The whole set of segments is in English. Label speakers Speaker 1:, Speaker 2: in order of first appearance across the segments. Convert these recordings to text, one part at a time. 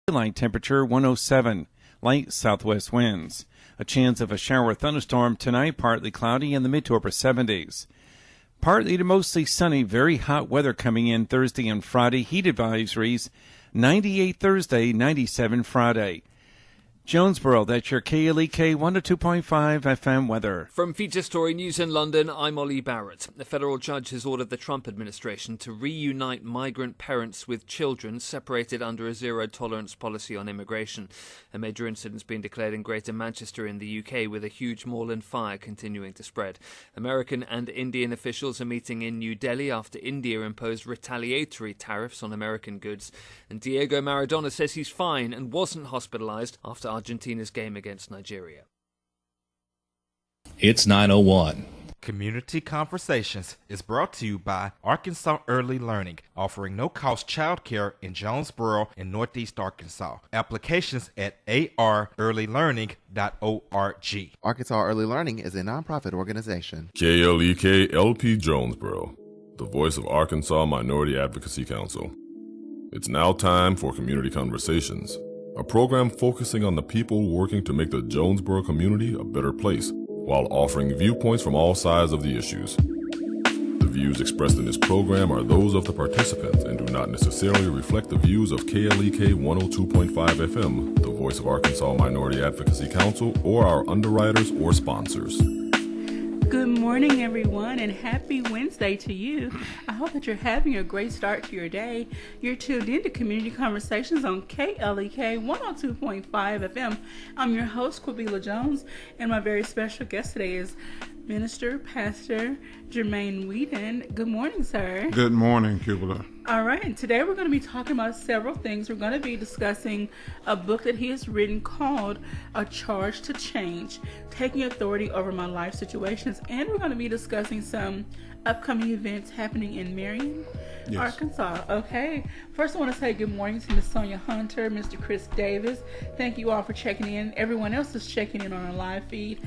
Speaker 1: Daylight temperature 107. Light southwest winds. A chance of a shower or thunderstorm tonight, partly cloudy in the mid to upper 70s. Partly to mostly sunny, very hot weather coming in Thursday and Friday. Heat advisories 98 Thursday, 97 Friday. Jonesboro, that's your KLEK 102.5 FM weather.
Speaker 2: From Feature Story News in London, I'm Ollie Barrett. A federal judge has ordered the Trump administration to reunite migrant parents with children separated under a zero-tolerance policy on immigration. A major incident's been declared in Greater Manchester in the UK, with a huge moorland fire continuing to spread. American and Indian officials are meeting in New Delhi after India imposed retaliatory tariffs on American goods. And Diego Maradona says he's fine and wasn't hospitalized after Argentina's game against Nigeria.
Speaker 3: It's 9:01.
Speaker 4: Community Conversations is brought to you by Arkansas Early Learning, offering no-cost childcare in Jonesboro and Northeast Arkansas. Applications at arearlylearning.org.
Speaker 5: Arkansas Early Learning is a nonprofit organization.
Speaker 6: KLEK LP Jonesboro, the voice of Arkansas Minority Advocacy Council. It's now time for Community Conversations, a program focusing on the people working to make the Jonesboro community a better place, while offering viewpoints from all sides of the issues. The views expressed in this program are those of the participants and do not necessarily reflect the views of KLEK 102.5 FM, the voice of Arkansas Minority Advocacy Council, or our underwriters or sponsors.
Speaker 7: Good morning, everyone, and happy Wednesday to you. I hope that you're having a great start to your day. You're tuned in to Community Conversations on KLEK 102.5 FM. I'm your host, Quabila Jones, and my very special guest today is Minister, Pastor Jermaine Weeden. Good morning, sir.
Speaker 8: Good morning, Quabila.
Speaker 7: All right, and today we're going to be talking about several things. We're going to be discussing a book that he has written called A Charge to Change, Taking Authority Over My Life Situations. And we're going to be discussing some upcoming events happening in Marion, yes, Arkansas. Okay, first I want to say good morning to Miss Sonia Hunter, Mr. Chris Davis. Thank you all for checking in. Everyone else is checking in on our live feed.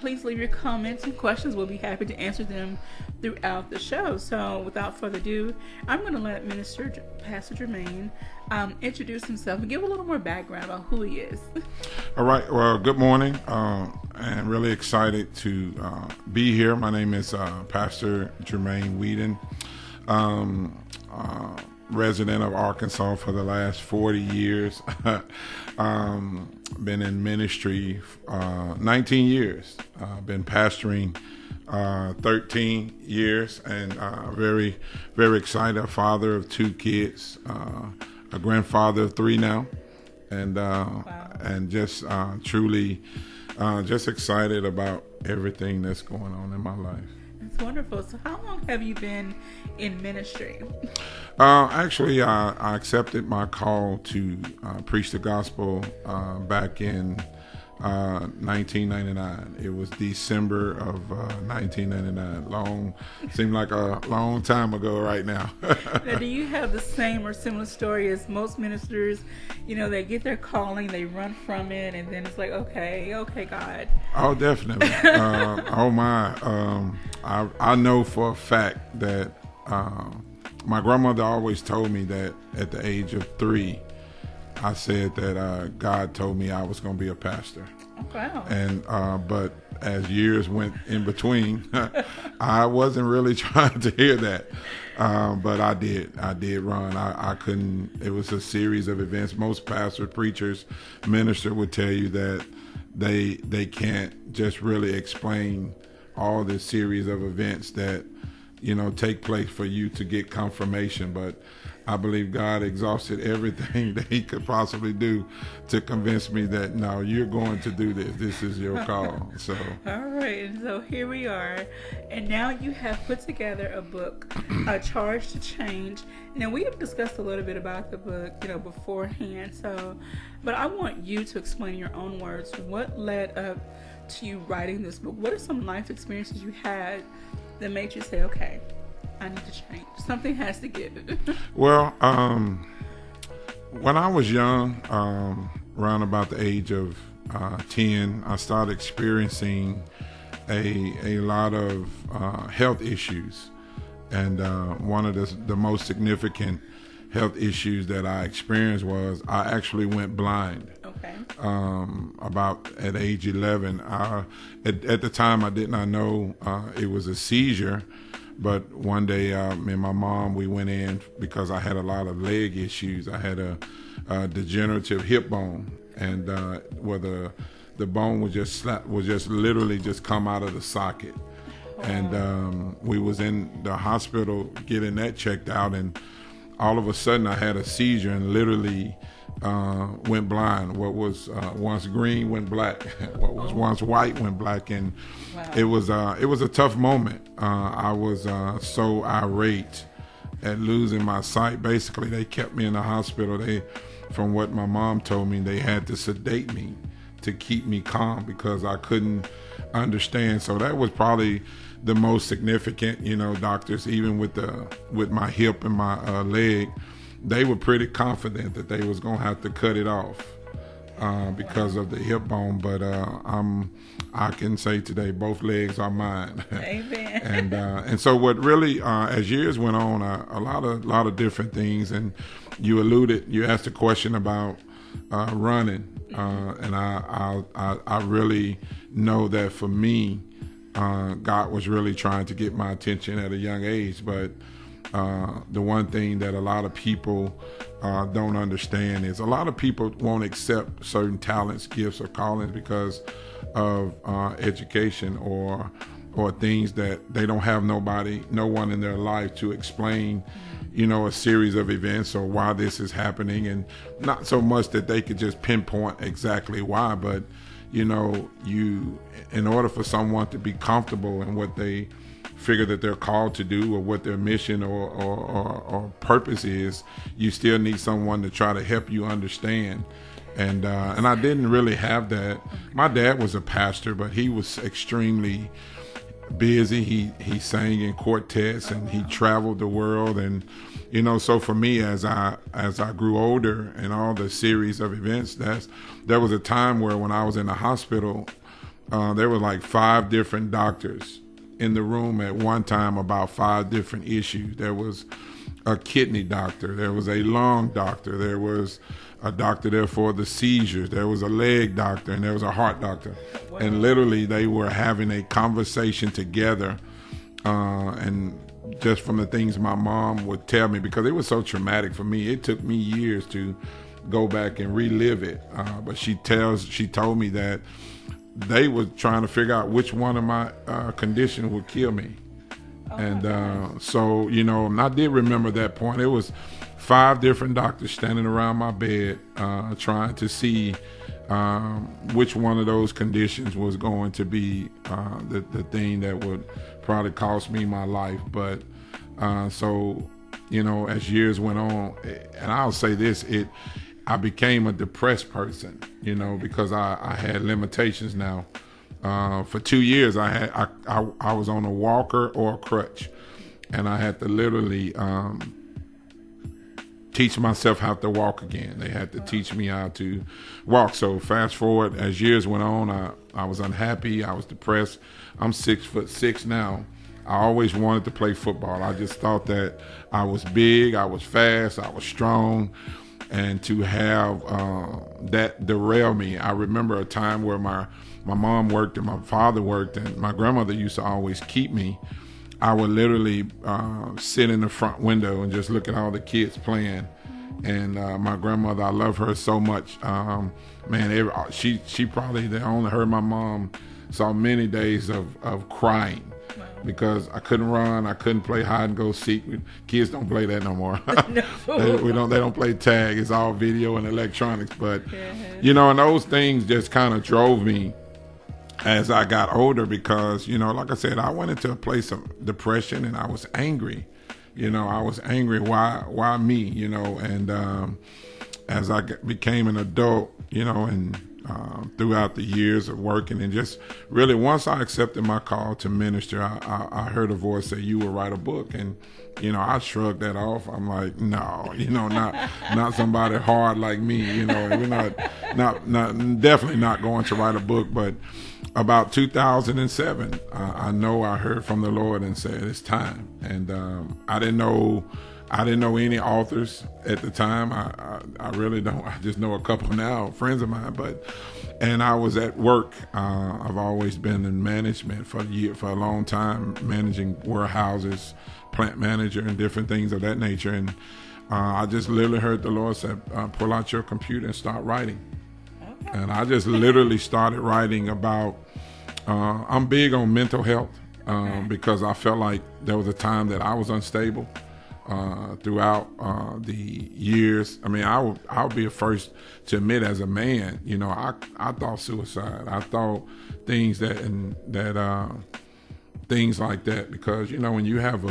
Speaker 7: Please leave your comments and questions. We'll be happy to answer them throughout the show. So without further ado, I'm going to let Pastor Jermaine introduce himself and give a little more background about who he is.
Speaker 8: All right. Well, good morning. And really excited to be here. My name is Pastor Jermaine Weeden, resident of Arkansas for the last 40 years. Been in ministry 19 years. Been pastoring 13 years, and very, very excited. A father of 2 kids, a grandfather of 3 now, and wow, and just truly just excited about everything that's going on in my life.
Speaker 7: That's wonderful. So how long have you been in ministry?
Speaker 8: Actually, I accepted my call to preach the gospel back in 1999. It was December of 1999. Seemed like a long time ago right now.
Speaker 7: Now, do you have the same or similar story as most ministers? You know, they get their calling, they run from it, and then it's like, okay, God.
Speaker 8: Oh, definitely. Oh my. I know for a fact that my grandmother always told me that at the age of 3, I said that God told me I was going to be a pastor.
Speaker 7: Oh, wow.
Speaker 8: And but as years went in between, I wasn't really trying to hear that. But I did run. I couldn't. It was a series of events. Most pastors, preachers, ministers would tell you that they can't just really explain all this series of events that, you know, take place for you to get confirmation. But I believe God exhausted everything that he could possibly do to convince me that, no, you're going to do this. This is your call. So.
Speaker 7: All right. So here we are. And now you have put together a book, A Charge to Change. Now, we have discussed a little bit about the book, you know, beforehand. So, but I want you to explain in your own words what led up to you writing this book. What are some life experiences you had that made you say, okay, I need to change. Something has to give.
Speaker 8: Well, when I was young, around about the age of 10, I started experiencing a lot of health issues. And one of the most significant health issues that I experienced was I actually went blind.
Speaker 7: Okay.
Speaker 8: About at age 11. At the time, I did not know it was a seizure, but one day, me and my mom, we went in because I had a lot of leg issues. I had a degenerative hip bone, and where the bone was just literally just come out of the socket. And we was in the hospital getting that checked out, and all of a sudden I had a seizure and literally went blind. What was once green went black. What was once white went black, and it was a tough moment. I was so irate at losing my sight. Basically, they kept me in the hospital. From what my mom told me, they had to sedate me to keep me calm because I couldn't understand. So that was probably the most significant. Doctors, even with my hip and my leg, they were pretty confident that they was gonna have to cut it off because of the hip bone. But I can say today both legs are mine.
Speaker 7: Amen.
Speaker 8: and so what really as years went on, a lot of different things. And you asked a question about running, and I really know that for me, God was really trying to get my attention at a young age. But the one thing that a lot of people don't understand is a lot of people won't accept certain talents, gifts, or callings because of education or things that they don't have no one in their life to explain, a series of events or why this is happening. And not so much that they could just pinpoint exactly why, but in order for someone to be comfortable in what they figure that they're called to do or what their mission or purpose is, you still need someone to try to help you understand. And I didn't really have that. My dad was a pastor, but he was extremely busy. He sang in quartets and he traveled the world. And so for me, as I grew older and all the series of events, there was a time where when I was in the hospital, there were like 5 different doctors in the room at one time about 5 different issues. There was a kidney doctor, there was a lung doctor, there was a doctor there for the seizures, there was a leg doctor, and there was a heart doctor. Wow. And literally they were having a conversation together, and just from the things my mom would tell me, because it was so traumatic for me, it took me years to go back and relive it, but she told me that they were trying to figure out which one of my conditions would kill me. And so, I did remember that point. It was 5 different doctors standing around my bed trying to see which one of those conditions was going to be the thing that would probably cost me my life. But so, as years went on, and I'll say this, I became a depressed person, because I had limitations now. For 2 years, I was on a walker or a crutch, and I had to literally teach myself how to walk again. They had to teach me how to walk. So fast forward, as years went on, I was unhappy. I was depressed. I'm 6'6" now. I always wanted to play football. I just thought that I was big, I was fast, I was strong. And to have that derail me. I remember a time where my mom worked and my father worked, and my grandmother used to always keep me. I would literally sit in the front window and just look at all the kids playing. And my grandmother, I love her so much. She probably, her, my mom saw many days of crying. Because I couldn't run, I couldn't play hide and go seek. Kids don't play that no more. No. They don't play tag. It's all video and electronics. But and those things just kind of drove me as I got older. Because like I said, I went into a place of depression and I was angry. I was angry. Why me? And as I became an adult, and throughout the years of working, and just really once I accepted my call to minister, I heard a voice say, "You will write a book." And I shrugged that off. I'm like, no, not somebody hard like me. We're not definitely not going to write a book. But about 2007, I know I heard from the Lord and said it's time. And I didn't know I didn't know any authors at the time. I really don't. I just know a couple now, friends of mine. And I was at work. I've always been in management for a long time, managing warehouses, plant manager, and different things of that nature. And I just literally heard the Lord say, pull out your computer and start writing. Okay. And I just literally started writing about, I'm big on mental health because I felt like there was a time that I was unstable throughout the years. I mean, I'll be the first to admit, as a man, you know, I thought suicide. I thought things things like that, because you know, when you have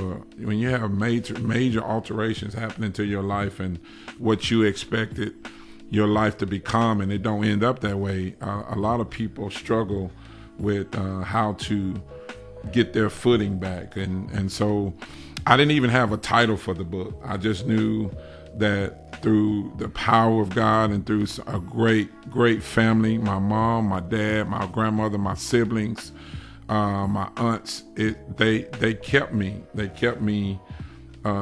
Speaker 8: major alterations happening to your life and what you expected your life to become, and it don't end up that way, a lot of people struggle with how to get their footing back, and so I didn't even have a title for the book. I just knew that through the power of God and through a great family, my mom, my dad, my grandmother, my siblings, my aunts, they kept me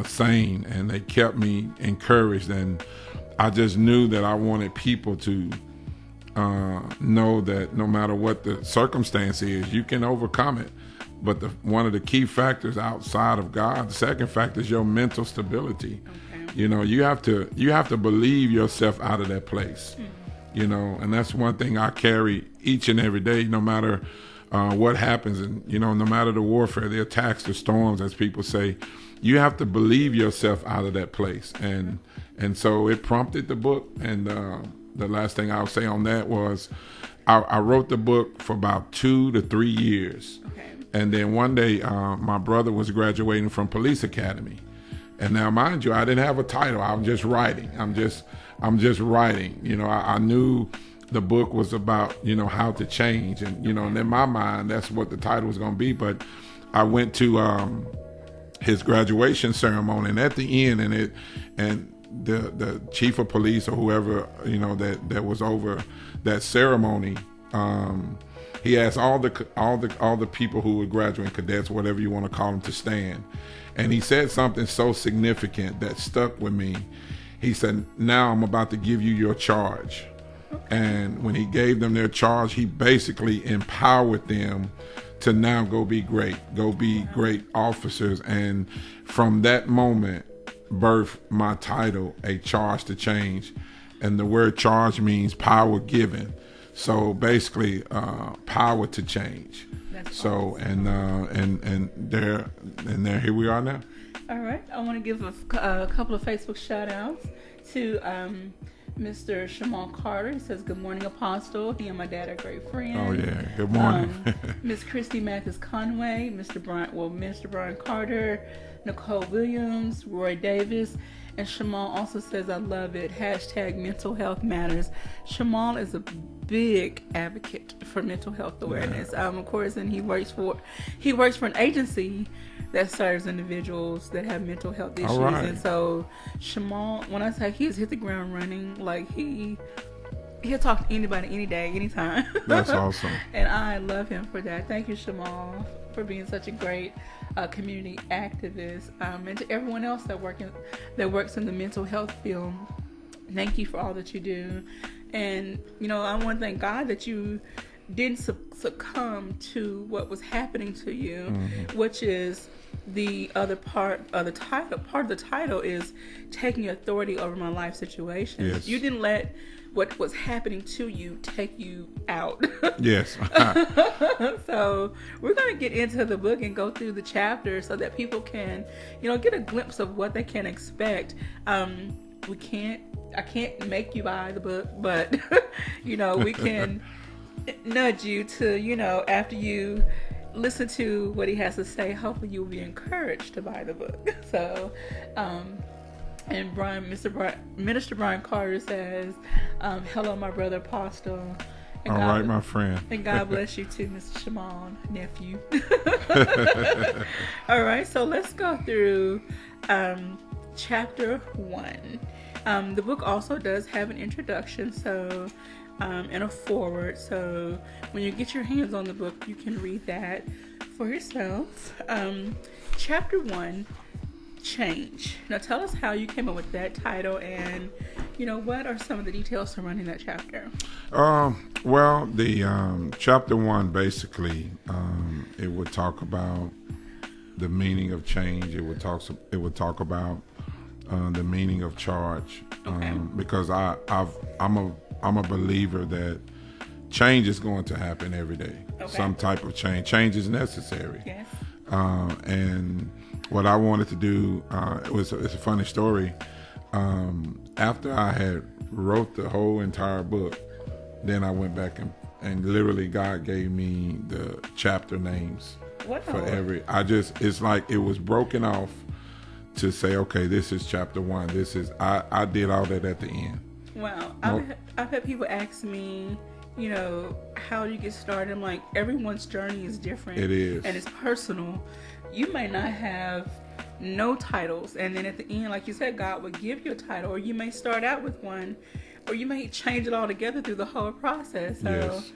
Speaker 8: sane, and they kept me encouraged, and I just knew that I wanted people to know that no matter what the circumstance is, you can overcome it. But one of the key factors outside of God, the second factor, is your mental stability. Okay. You know, you have to believe yourself out of that place. Mm-hmm. You know, and that's one thing I carry each and every day, no matter what happens, and you know, no matter the warfare, the attacks, the storms, as people say, you have to believe yourself out of that place. And so it prompted the book. And the last thing I'll say on that was, I wrote the book for about 2 to 3 years. Okay. And then one day, my brother was graduating from police academy. And now, mind you, I didn't have a title. I'm just writing. I'm just writing. You know, I knew the book was about, you know, how to change. And, you know, and in my mind, that's what the title was going to be. But I went to his graduation ceremony, and at the end, and the chief of police or whoever, you know, that was over that ceremony, he asked all the people who were graduating, cadets, whatever you want to call them, to stand. And he said something so significant that stuck with me. He said, "Now I'm about to give you your charge." And when he gave them their charge, he basically empowered them to now go be great officers. And from that moment, birthed my title, A Charge to Change. And the word charge means power given. So basically, power to change. That's so awesome. and here we are now.
Speaker 7: All right, I want to give a couple of Facebook shout outs to Mr. Shamal Carter. He says, "Good morning, Apostle. He and my dad are great friends."
Speaker 8: Oh yeah, good morning.
Speaker 7: Miss Christy Mathis Conway, Minister Brian Carter, Nicole Williams, Roy Davis. And Shamal also says, "I love it. # mental health matters." Shamal is a big advocate for mental health awareness. Yeah. Of course, and he works for an agency that serves individuals that have mental health issues. Right. And so Shamal, when I say he's hit the ground running, like he'll talk to anybody, any day, anytime.
Speaker 8: That's awesome.
Speaker 7: And I love him for that. Thank you, Shamal, for being such a great community activist, and to everyone else that works in the mental health field. Thank you for all that you do. And you know, I want to thank God that you didn't succumb to what was happening to you, mm-hmm. which is the other part of the title. Part of the title is taking authority over my life situation. Yes. You didn't let what was happening to you take you out.
Speaker 8: Yes.
Speaker 7: So we're going to get into the book and go through the chapters so that people can, you know, get a glimpse of what they can expect. I can't make you buy the book, but you know, we can nudge you to, you know, after you listen to what he has to say, hopefully you'll be encouraged to buy the book. So, and Minister Brian Carter says, "Hello, my brother Apostle." And
Speaker 8: all right, my friend.
Speaker 7: And God bless you too, Mr. Shimon, nephew. All right, so let's go through chapter 1. The book also does have an introduction, so and a foreword. So when you get your hands on the book, you can read that for yourself. Chapter 1 Change. Now tell us how you came up with that title, and what are some of the details surrounding that chapter?
Speaker 8: Well, the chapter 1 basically it would talk about the meaning of change. It would talk about the meaning of charge, because I'm a believer that change is going to happen every day.
Speaker 7: Okay.
Speaker 8: Some type of change. Change is necessary.
Speaker 7: Yes.
Speaker 8: And what I wanted to do, it's a funny story. After I had wrote the whole entire book, then I went back and literally God gave me the chapter names for every. It's like it was broken off to say, okay, this is chapter 1. This is I did all that at the end.
Speaker 7: Wow. I've had people ask me, how do you get started? I'm like, everyone's journey is different.
Speaker 8: It is.
Speaker 7: And it's personal. You may not have no titles, and then at the end, like you said, God will give you a title, or you may start out with one, or you may change it all together through the whole process. So
Speaker 8: Yes.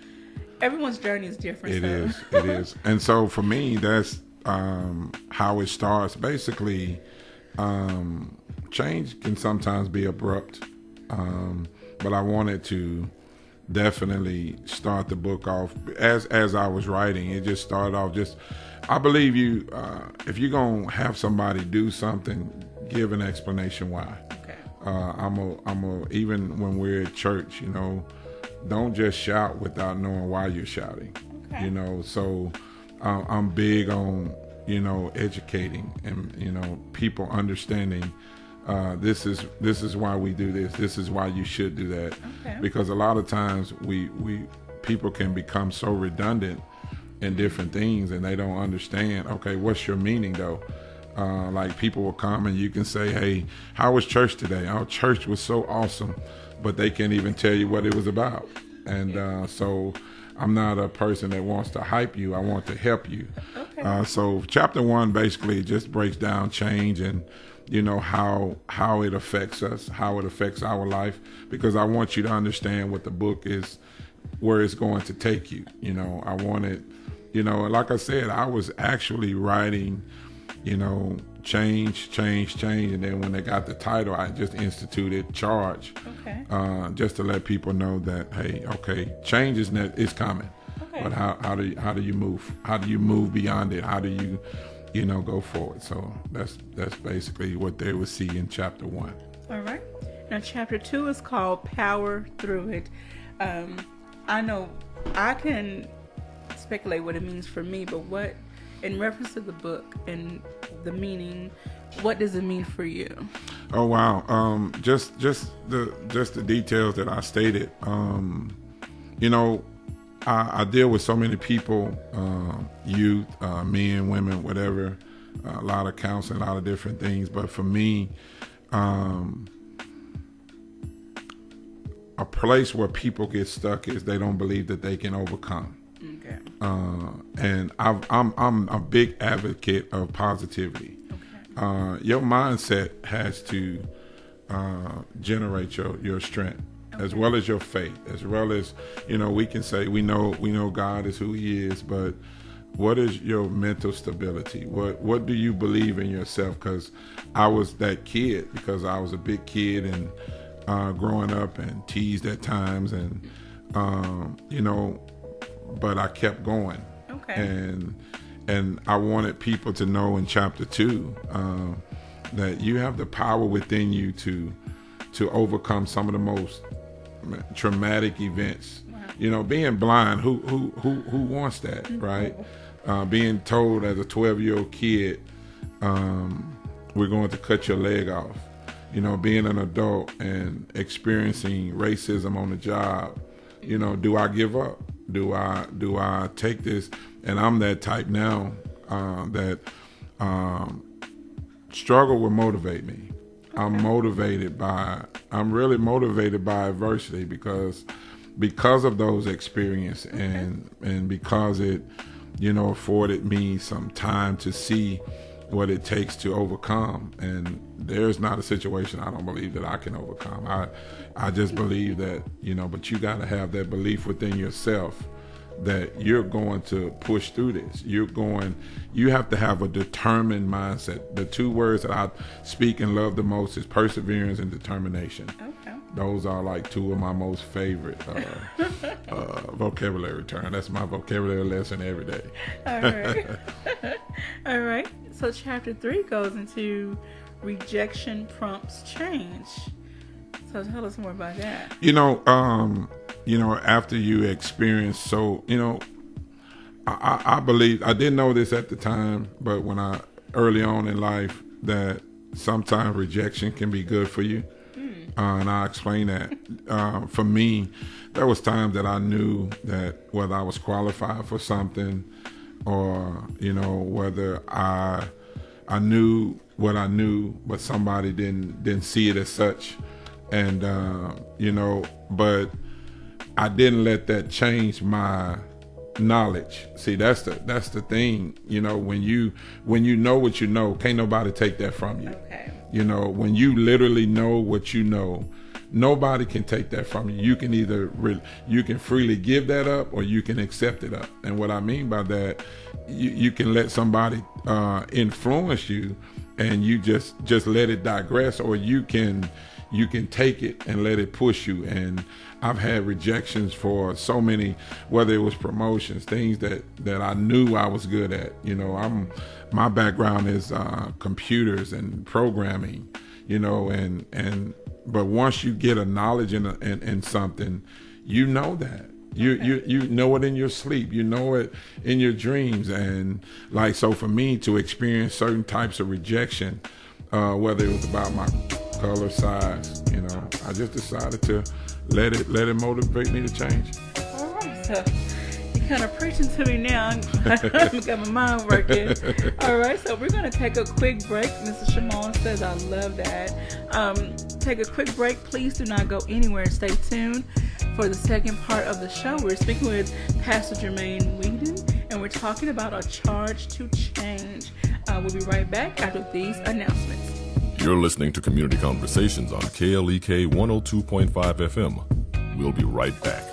Speaker 7: Everyone's journey is different.
Speaker 8: It is. And so for me, that's how it starts. Basically, change can sometimes be abrupt, but I wanted to definitely start the book off as I was writing. It just started off I believe if you're gonna have somebody do something, give an explanation why.
Speaker 7: Okay.
Speaker 8: Even when we're at church, don't just shout without knowing why you're shouting.
Speaker 7: Okay.
Speaker 8: So I'm big on educating and people understanding. This is why we do this. This is why you should do that.
Speaker 7: Okay.
Speaker 8: Because a lot of times people can become so redundant in different things, and they don't understand. Okay, what's your meaning though? Like people will come and you can say, "Hey, how was church today?" "Our church was so awesome," but they can't even tell you what it was about. And so I'm not a person that wants to hype you. I want to help you.
Speaker 7: Okay.
Speaker 8: So chapter 1 basically just breaks down change and how it affects us, how it affects our life, because I want you to understand what the book is, where it's going to take you. I wanted, like I said, I was actually writing, change, and then when they got the title, I just instituted charge.
Speaker 7: Okay.
Speaker 8: Just to let people know that, hey, okay, change is coming.
Speaker 7: Okay.
Speaker 8: But how do you move? How do you move beyond it? How do you go forward? So that's basically what they would see in chapter 1.
Speaker 7: All right. Now, chapter 2 is called Power Through It. I know I can speculate what it means for me, but what, in reference to the book and the meaning, what does it mean for you?
Speaker 8: Oh wow! Just the details that I stated. I deal with so many people, youth, men, women, whatever. A lot of counseling, a lot of different things. But for me, a place where people get stuck is they don't believe that they can overcome.
Speaker 7: Okay.
Speaker 8: And I'm a big advocate of positivity.
Speaker 7: Okay.
Speaker 8: Your mindset has to generate your strength, as well as your faith, as well as we can say we know God is who He is, but what is your mental stability? What do you believe in yourself? Because I was that kid, because I was a big kid and growing up and teased at times, and but I kept going.
Speaker 7: Okay.
Speaker 8: And I wanted people to know in chapter 2 that you have the power within you to overcome some of the most traumatic events.
Speaker 7: Wow.
Speaker 8: Being blind, who wants that, right? Being told as a 12-year-old kid, we're going to cut your leg off. Being an adult and experiencing racism on the job. Do I give up? Do I take this? And I'm that type now that struggle will motivate me. Okay. I'm really motivated by adversity because of those experiences, and because it afforded me some time to see what it takes to overcome. And there's not a situation I don't believe that I can overcome. I just believe that, but you got to have that belief within yourself that you're going to push through this. You have to have a determined mindset. The two words that I speak and love the most is perseverance and determination.
Speaker 7: Okay.
Speaker 8: Those are like two of my most favorite vocabulary terms. That's my vocabulary lesson every day.
Speaker 7: All right. All right. So chapter 3 goes into rejection prompts change. So tell us more about that. After you experience I believe, I didn't know this at the time, but early on in life, that sometimes rejection can be good for you. And I'll explain that. For me, there was times that I knew that whether I was qualified for something or, whether I knew what I knew, but somebody didn't see it as such. And, but I didn't let that change my knowledge. See, that's the thing. When you know what you know, can't nobody take that from you. Okay.
Speaker 8: When you literally know what you know, nobody can take that from you. You can you can freely give that up, or you can accept it up. And what I mean by that, you can let somebody influence you, and you just let it digress, or you can take it and let it push you. And I've had rejections for so many, whether it was promotions, things that I knew I was good at. My background is computers and programming, but once you get a knowledge in something, you know that. You know it in your sleep, you know it in your dreams. And so for me to experience certain types of rejection, whether it was about my color, size, I just decided to let it motivate me to change.
Speaker 7: All right, so you're kind of preaching to me now. I've got my mind working. All right, so we're going to take a quick break. Mrs. Shimon says I love that. Take a quick break. Please do not go anywhere. Stay tuned for the second part of the show. We're speaking with Pastor Jermaine Weeden, and we're talking about a charge to change. We'll be right back after these announcements.
Speaker 6: You're listening to Community Conversations on KLEK 102.5 FM. We'll be right back.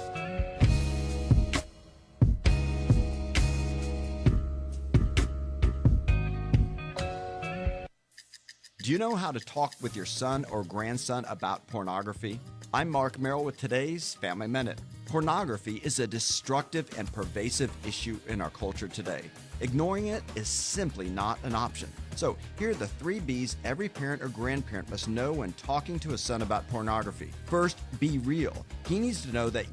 Speaker 3: Do you know how to talk with your son or grandson about pornography? I'm Mark Merrill with today's Family Minute. Pornography is a destructive and pervasive issue in our culture today. Ignoring it is simply not an option. So here are the 3 B's every parent or grandparent must know when talking to a son about pornography. First, be real. He needs to know that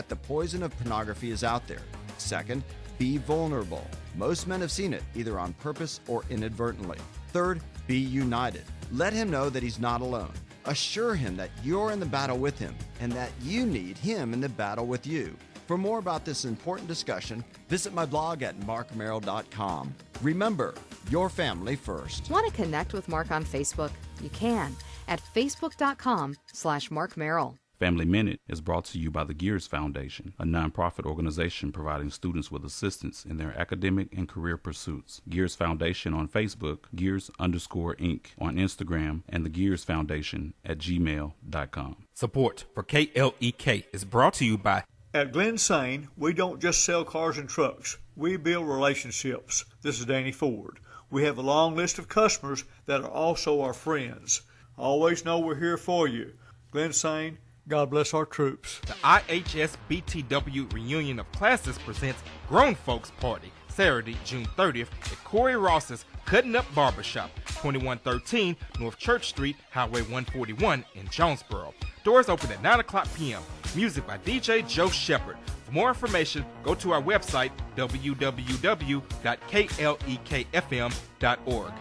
Speaker 3: the poison of pornography is out there. Second, be vulnerable. Most men have seen it, either on purpose or inadvertently. Third, be united. Let him know that he's not alone. Assure him that you're in the battle with him and that you need him in the battle with you. For more about this important discussion, visit my blog at markmerrill.com. Remember, your family first.
Speaker 9: Want to connect with Mark on Facebook? You can at facebook.com/markmerrill.
Speaker 10: Family Minute is brought to you by the Gears Foundation, a nonprofit organization providing students with assistance in their academic and career pursuits. Gears Foundation on Facebook, Gears_Inc. on Instagram, and the Gears Foundation at gmail.com.
Speaker 4: Support for KLEK is brought to you by
Speaker 11: At Glen Sane, we don't just sell cars and trucks. We build relationships. This is Danny Ford. We have a long list of customers that are also our friends. Always know we're here for you. Glen Sane, God bless our troops.
Speaker 4: the IHS BTW Reunion of Classes presents Grown Folks Party, Saturday, June 30th at Corey Ross's Cutting Up Barbershop, 2113 North Church Street, Highway 141 in Jonesboro. Doors open at 9 o'clock p.m. Music by DJ Joe Shepard. For more information, go to our website, www.klekfm.org.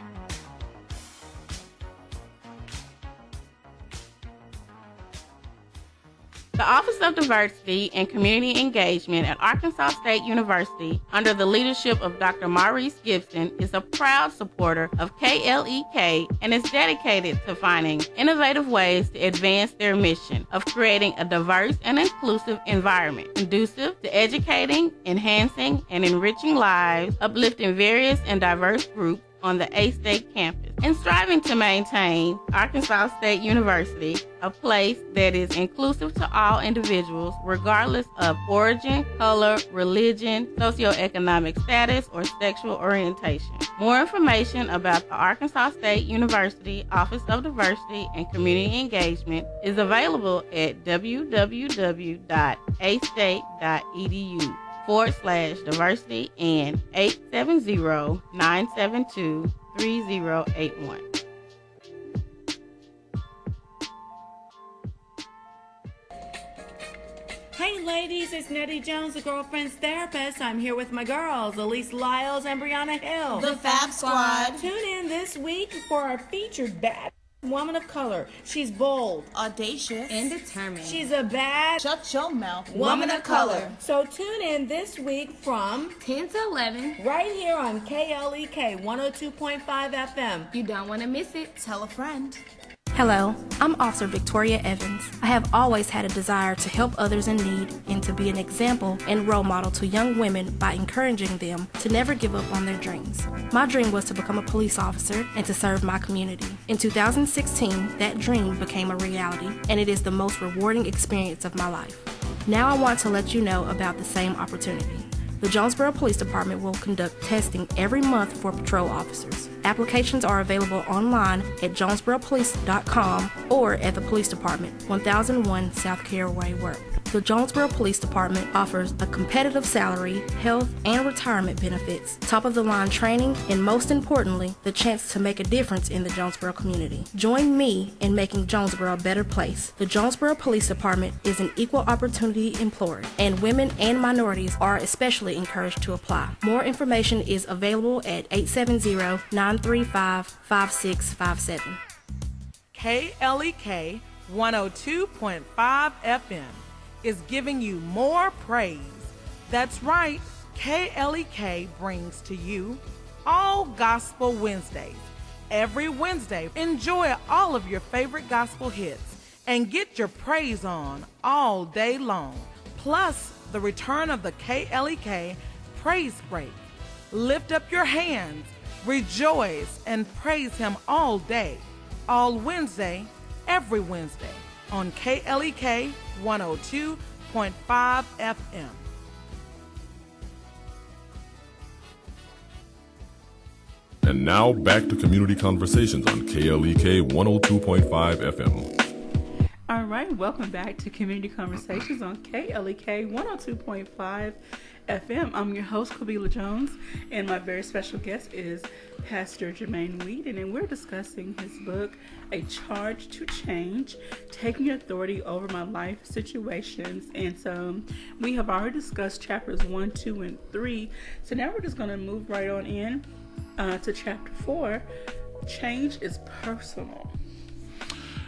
Speaker 12: The Office of Diversity and Community Engagement at Arkansas State University, under the leadership of Dr. Maurice Gibson, is a proud supporter of KLEK and is dedicated to finding innovative ways to advance their mission of creating a diverse and inclusive environment, conducive to educating, enhancing, and enriching lives, uplifting various and diverse groups on the A-State campus and striving to maintain Arkansas State University, a place that is inclusive to all individuals regardless of origin, color, religion, socioeconomic status, or sexual orientation. More information about the Arkansas State University Office of Diversity and Community Engagement is available at www.astate.edu/diversity and 870-972-3081.
Speaker 13: Hey ladies, it's Nettie Jones, the girlfriend's therapist. I'm here with my girls, Elise Lyles and Brianna Hill.
Speaker 14: The Fab Squad.
Speaker 13: Tune in this week for our featured bad woman of color. She's bold,
Speaker 14: audacious,
Speaker 13: and determined. She's a bad,
Speaker 14: shut your mouth,
Speaker 13: woman of color. So tune in this week from
Speaker 15: 10 to 11
Speaker 13: right here on KLEK 102.5 FM.
Speaker 15: You don't want to miss it.
Speaker 14: Tell a friend.
Speaker 16: Hello, I'm Officer Victoria Evans. I have always had a desire to help others in need and to be an example and role model to young women by encouraging them to never give up on their dreams. My dream was to become a police officer and to serve my community. In 2016, that dream became a reality, and it is the most rewarding experience of my life. Now I want to let you know about the same opportunity. The Jonesboro Police Department will conduct testing every month for patrol officers. Applications are available online at jonesboropolice.com or at the Police Department, 1001 South Caraway Work. The Jonesboro Police Department offers a competitive salary, health, and retirement benefits, top-of-the-line training, and most importantly, the chance to make a difference in the Jonesboro community. Join me in making Jonesboro a better place. The Jonesboro Police Department is an equal opportunity employer, and women and minorities are especially encouraged to apply. More information is available at 870-935-5657.
Speaker 17: KLEK 102.5 FM is giving you more praise. That's right, KLEK brings to you All Gospel Wednesdays. Every Wednesday, enjoy all of your favorite gospel hits and get your praise on all day long. Plus, the return of the KLEK Praise Break. Lift up your hands, rejoice, and praise Him all day, all Wednesday, every Wednesday on KLEK 102.5 FM.
Speaker 6: And now back to Community Conversations on KLEK 102.5 FM.
Speaker 7: All right, welcome back to Community Conversations on KLEK 102.5 FM. I'm your host, Kabila Jones, and my very special guest is Pastor Jermaine Weeden, and we're discussing his book, A Charge to Change, Taking Authority Over My Life Situations. And so we have already discussed chapters 1, 2, and 3. So now we're just going to move right on in to chapter 4. Change is personal.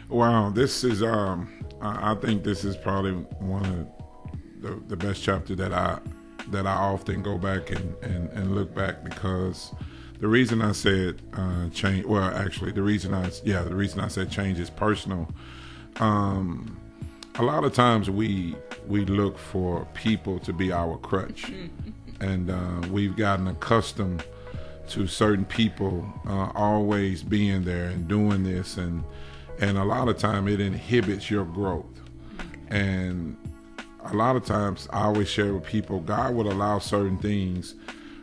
Speaker 8: Wow, this is I think this is probably one of the best chapters that I often go back and look back, because the reason I said change, well, actually the reason I said change is personal. A lot of times we look for people to be our crutch, and we've gotten accustomed to certain people always being there and doing this, and a lot of time it inhibits your growth. And a lot of times I always share with people, God would allow certain things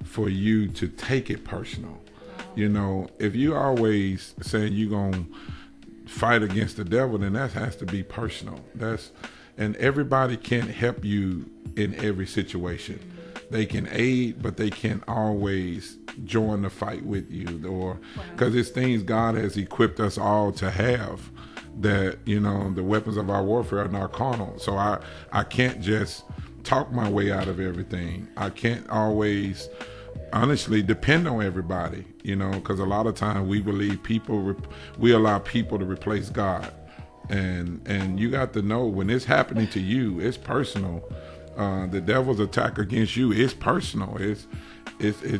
Speaker 8: for you to take it personal. You know, if you always saying you're going to fight against the devil, then that has to be personal. And everybody can't help you in every situation. They can aid, but they can't always join the fight with you, or because it's things God has equipped us all to have, that, you know, the weapons of our warfare are not carnal. So I can't just talk my way out of everything. I can't always honestly depend on everybody, you know, because a lot of times we believe we allow people to replace God, and you got to know when it's happening to you, it's personal. The devil's attack against you is personal. It's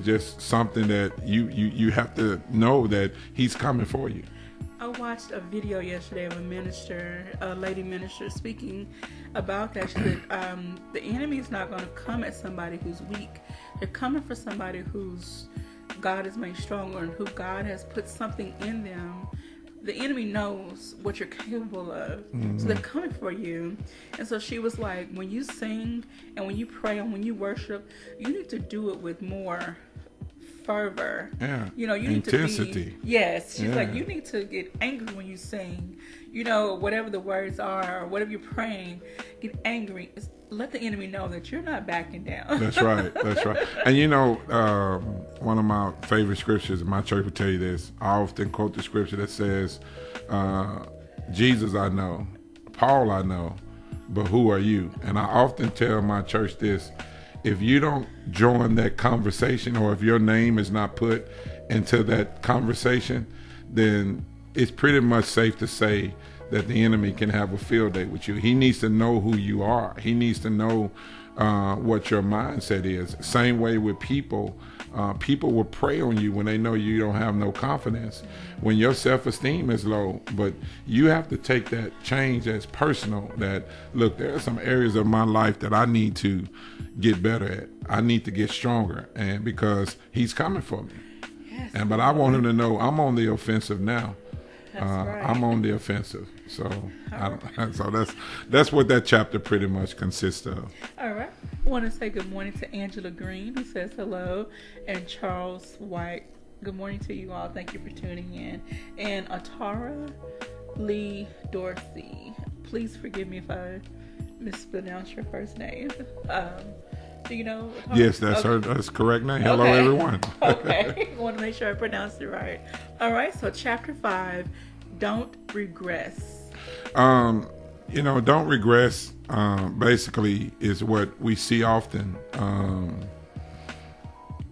Speaker 8: just something that you have to know that he's coming for you.
Speaker 7: I watched a video yesterday of a lady minister, speaking about that. She said, the enemy is not going to come at somebody who's weak. They're coming for somebody who's God has made stronger and who God has put something in them, the enemy knows what you're capable of. So they're coming for you. And so she was like, when you sing and when you pray and when you worship, you need to do it with more fervor.
Speaker 8: Yeah.
Speaker 7: You need
Speaker 8: intensity.
Speaker 7: to be, yes. She's like, you need to get angry when you sing. Whatever the words are or whatever you're praying, get angry. Let the enemy know that you're not backing down.
Speaker 8: That's right. That's right. And one of my favorite scriptures, my church will tell you this. I often quote the scripture that says, Jesus I know, Paul I know, but who are you? And I often tell my church this: if you don't join that conversation, or if your name is not put into that conversation, then it's pretty much safe to say that the enemy can have a field day with you. He needs to know who you are. He needs to know what your mindset is. Same way with people. People will prey on you when they know you don't have no confidence, when your self-esteem is low. But you have to take that change as personal, that, look, there are some areas of my life that I need to get better at. I need to get stronger, and because he's coming for me.
Speaker 7: Yes.
Speaker 8: But I want him to know I'm on the offensive now.
Speaker 7: Right.
Speaker 8: I'm on the offensive. So that's what that chapter pretty much consists of.
Speaker 7: All right. I want to say good morning to Angela Green, who says hello, and Charles White. Good morning to you all. Thank you for tuning in. And Atara Lee Dorsey. Please forgive me if I mispronounce your first name. Do you know?
Speaker 8: Yes, that's her. That's correct name. Hello, everyone.
Speaker 7: Okay. I want to make sure I pronounced it right. All right. So chapter 5, don't regress.
Speaker 8: Don't regress. Basically, is what we see often.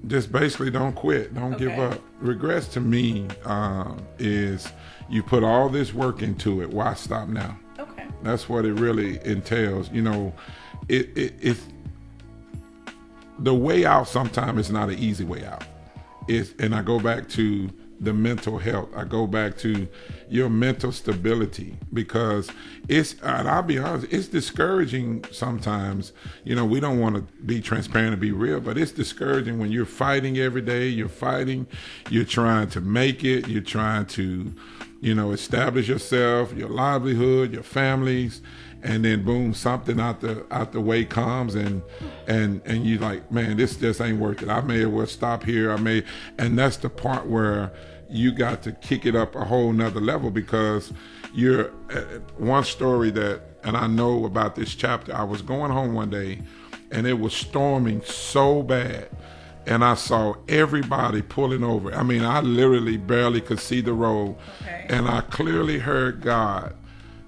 Speaker 8: Just basically don't quit. Don't give up. Regress to me is you put all this work into it. Why stop now?
Speaker 7: Okay.
Speaker 8: That's what it really entails. It's the way out sometimes is not an easy way out. And I go back to the mental health. I go back to your mental stability, because and I'll be honest, it's discouraging sometimes. We don't want to be transparent and be real, but it's discouraging when you're fighting every day. You're trying to make it. You're trying to, establish yourself, your livelihood, your families. And then boom, something out the way comes, and you like, man, this just ain't worth it. I may as well stop here. And that's the part where you got to kick it up a whole nother level, because you're one story and I know about this chapter. I was going home one day, and it was storming so bad, and I saw everybody pulling over. I mean, I literally barely could see the road, and I clearly heard God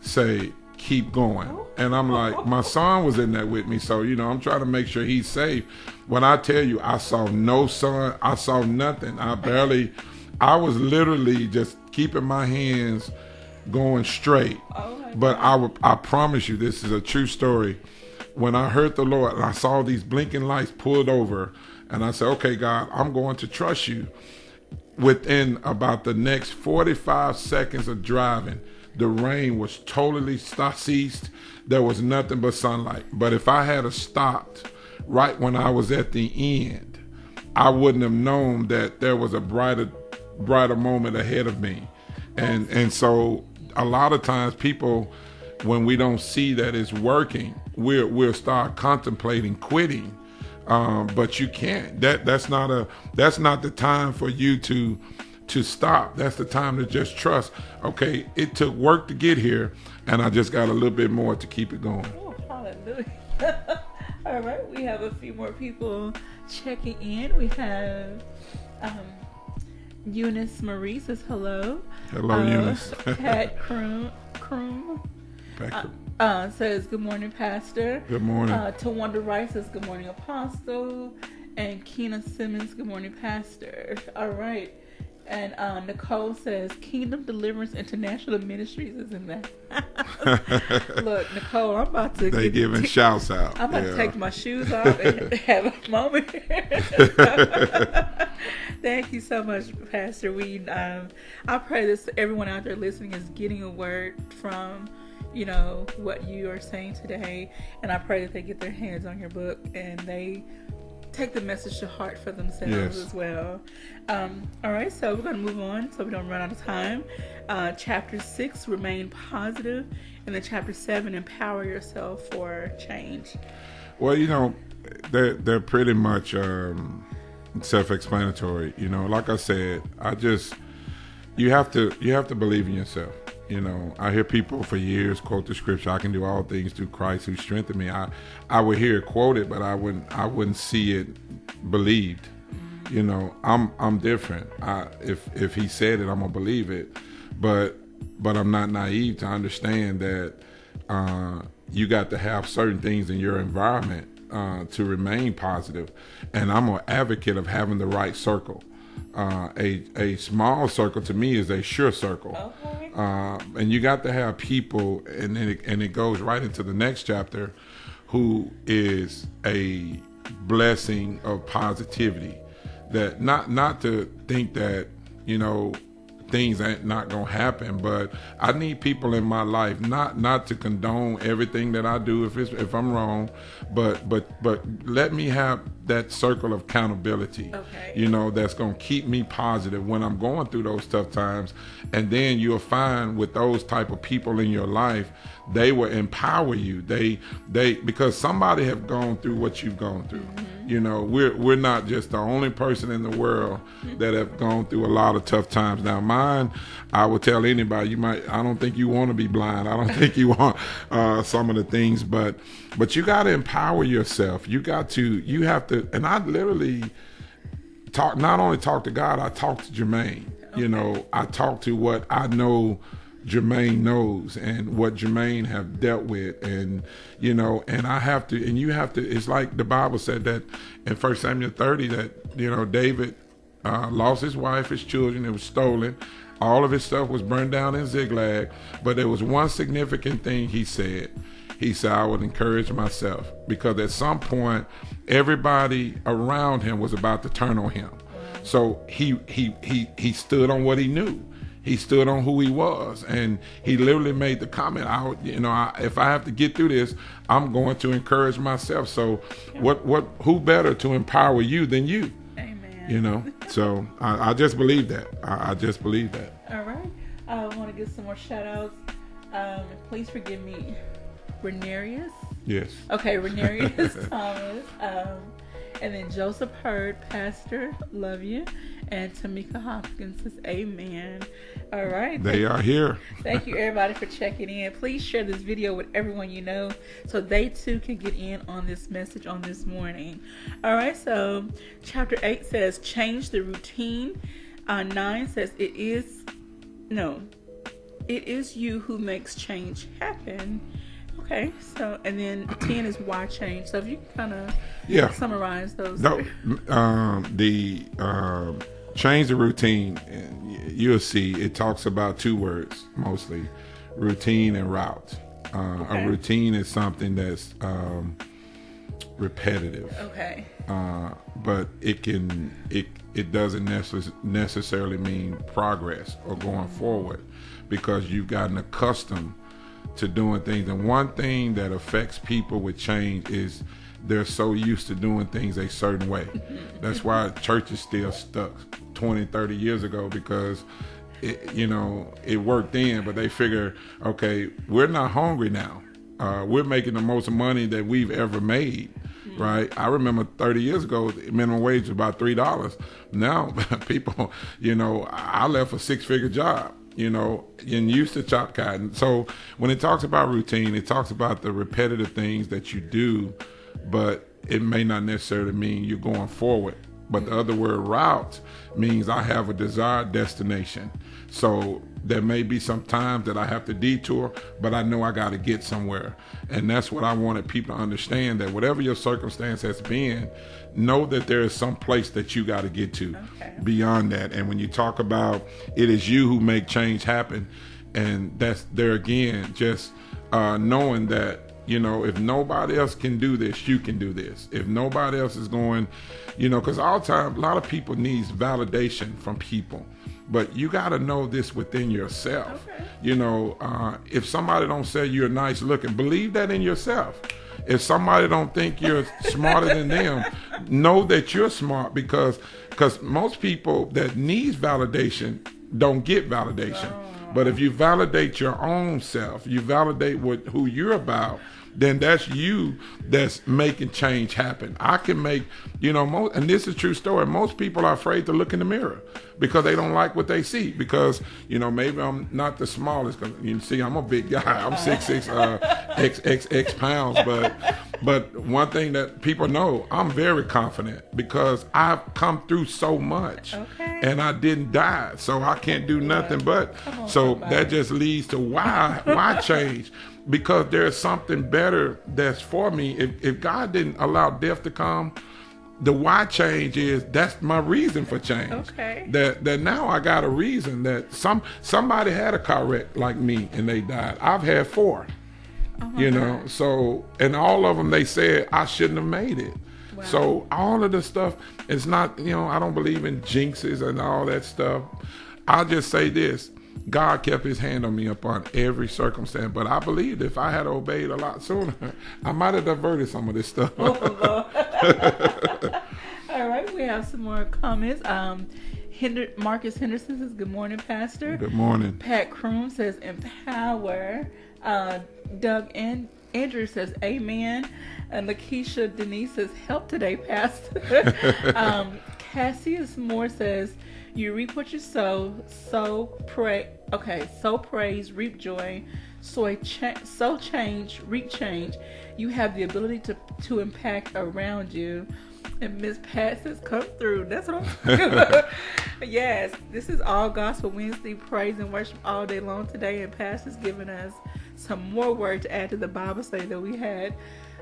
Speaker 8: say, keep going. And I'm like, my son was in there with me, so I'm trying to make sure he's safe. When I tell you, I saw no sun, I saw nothing. I was literally just keeping my hands going straight. But I promise you, this is a true story. When I heard the Lord and I saw these blinking lights pulled over, and I said, okay, God, I'm going to trust you. Within about the next 45 seconds of driving, the rain was totally ceased. There was nothing but sunlight. But if I had stopped right when I was at the end, I wouldn't have known that there was a brighter moment ahead of me. And so a lot of times people, when we don't see that it's working, we'll start contemplating quitting. But you can't. That's not the time for you to stop. That's the time to just trust. Okay, it took work to get here, and I just got a little bit more to keep it going.
Speaker 7: Oh, hallelujah. All right, we have a few more people checking in. We have Eunice Marie says hello.
Speaker 8: Hello, Eunice.
Speaker 7: Pat Kroom says good morning, Pastor.
Speaker 8: Good morning.
Speaker 7: Tawanda Rice says good morning, Apostle. And Keena Simmons, good morning, Pastor. All right. And Nicole says Kingdom Deliverance International Ministries is in there. Look, Nicole, I'm about to
Speaker 8: giving shouts out.
Speaker 7: I'm about to take my shoes off and have a moment. Thank you so much, Pastor Weeden. I pray this everyone out there listening is getting a word from what you are saying today, and I pray that they get their hands on your book and they take the message to heart for themselves
Speaker 8: Yes.
Speaker 7: as well. All right, so we're going to move on so we don't run out of time. Chapter 6, remain positive, and then chapter 7, empower yourself for change.
Speaker 8: Well, you know, they're pretty much self-explanatory. You know, like I said, you have to believe in yourself. You know, I hear people for years quote the scripture, "I can do all things through Christ who strengthened me." I would hear it quoted, but I wouldn't see it believed. You know, I'm different. If he said it, I'm gonna believe it. But I'm not naive to understand that you got to have certain things in your environment to remain positive. And I'm an advocate of having the right circle. A small circle to me is a sure circle. Okay. And you got to have people, and it goes right into the next chapter, who is a blessing of positivity. That not to think that, you know, things ain't not gonna happen, but I need people in my life not to condone everything that I do if I'm wrong, but let me have that circle of accountability. Okay. You know, that's gonna keep me positive when I'm going through those tough times. And then you'll find with those type of people in your life, they will empower you. They because somebody have gone through what you've gone through. Mm-hmm. You know, we're not just the only person in the world that have gone through a lot of tough times. Now mine, I would tell anybody, I don't think you want to be blind. I don't think you want some of the things, but you got to empower yourself. You have to, and I literally not only talk to God, I talk to Jermaine. Okay. You know, I talk to what I know Jermaine knows and what Jermaine have dealt with, and you know, and I have to, and you have to. It's like the Bible said that in 1 Samuel 30 that, you know, David lost his wife, his children. It was stolen. All of his stuff was burned down in Ziklag. But there was one significant thing he said. He said, "I would encourage myself," because at some point, everybody around him was about to turn on him. So he stood on what he knew. He stood on who he was, and he literally made the comment, if I have to get through this, I'm going to encourage myself. So who better to empower you than you? Amen. You know, so I just believe that. I just believe that.
Speaker 7: All right. I want to give some more shout outs. Please forgive me. Renarius?
Speaker 8: Yes.
Speaker 7: Okay, Renarius Thomas. And then Joseph Hurd, Pastor, love you. And Tamika Hopkins says, amen. All right.
Speaker 8: They are here.
Speaker 7: Thank you, everybody, for checking in. Please share this video with everyone you know so they, too, can get in on this message on this morning. All right, so chapter 8 says, change the routine. 9 says, it is you who makes change happen. Okay, so, and then 10 is why change. So if you kind of summarize those.
Speaker 8: No, change the routine, you'll see it talks about two words mostly, routine and route. Okay. A routine is something that's repetitive. Okay. But it doesn't necessarily mean progress or going forward, because you've gotten accustomed to doing things. And one thing that affects people with change is they're so used to doing things a certain way. That's why church is still stuck 20, 30 years ago, because it worked then, but they figure, okay, we're not hungry now. We're making the most money that we've ever made. Right? I remember 30 years ago, the minimum wage was about $3. Now people, I left a 6-figure job. And used to chop cotton. So when it talks about routine, it talks about the repetitive things that you do, but it may not necessarily mean you're going forward. But the other word, route, means I have a desired destination. So there may be some times that I have to detour, but I know I got to get somewhere. And that's what I wanted people to understand, that whatever your circumstance has been, know that there is some place that you got to get to beyond that. And when you talk about it is you who make change happen, and that's there again, just knowing that, if nobody else can do this, you can do this. If nobody else is going, because all the time, a lot of people needs validation from people. But you got to know this within yourself. Okay. If somebody don't say you're nice looking, believe that in yourself. If somebody don't think you're smarter than them, know that you're smart, because most people that needs validation don't get validation. But if you validate your own self, you validate who you're about, then that's you that's making change happen. I can make, and this is a true story. Most people are afraid to look in the mirror because they don't like what they see. Because, maybe I'm not the smallest. Cause you see, I'm a big guy. I'm 6'6", X pounds. But one thing that people know, I'm very confident because I've come through so much. Okay. And I didn't die, so I can't do nothing but. So that just leads to why change. Because there's something better that's for me. If God didn't allow death to come, the why change is that's my reason for change. Okay. That now I got a reason that somebody had a car wreck like me and they died. I've had 4. God. So, and all of them they said I shouldn't have made it. Wow. So all of the stuff is not, I don't believe in jinxes and all that stuff. I'll just say this. God kept his hand on me upon every circumstance, but I believed if I had obeyed a lot sooner, I might have diverted some of this stuff.
Speaker 7: All right, we have some more comments. Marcus Henderson says, good morning, Pastor.
Speaker 8: Good morning.
Speaker 7: Pat Kroom says, empower. Doug Andrew says, amen. And Lakeisha Denise says, help today, Pastor. Cassius Moore says, you reap what you sow, sow praise, reap joy, sow change, reap change. You have the ability to impact around you. And Miss Pat says, come through. That's what I'm saying. Yes, this is All Gospel Wednesday, praise and worship all day long today. And Pastor's giving us some more word to add to the Bible study that we had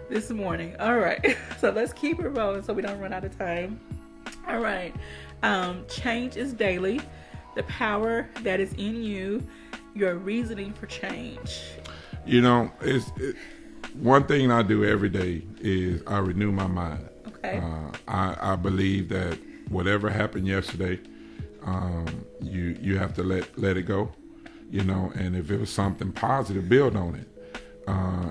Speaker 7: this morning. All right, so let's keep it rolling so we don't run out of time. All right. Change is daily. The power that is in you, your reasoning for change.
Speaker 8: One thing I do every day is I renew my mind.
Speaker 7: Okay.
Speaker 8: I believe that whatever happened yesterday, you have to let it go. And if it was something positive, build on it.